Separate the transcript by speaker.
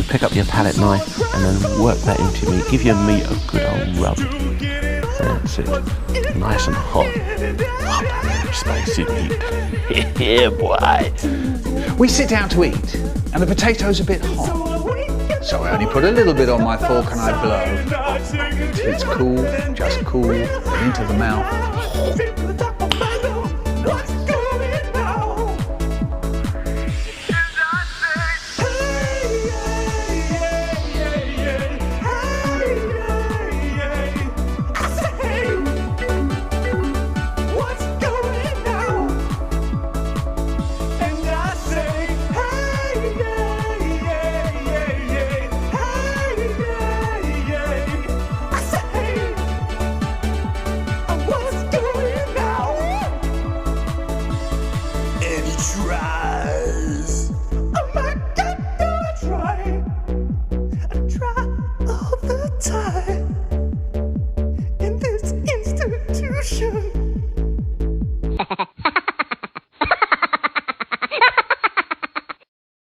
Speaker 1: pick up your palette knife and then work that into your meat. Give your meat a good old rub. That's it. Nice and hot. Spicy meat. Yeah, boy.
Speaker 2: We sit down to eat, and the potato's a bit hot. So I only put a little bit on my fork and I blow. Till it's cool, just cool, and into the mouth.
Speaker 3: Tries. Oh my God, do I try?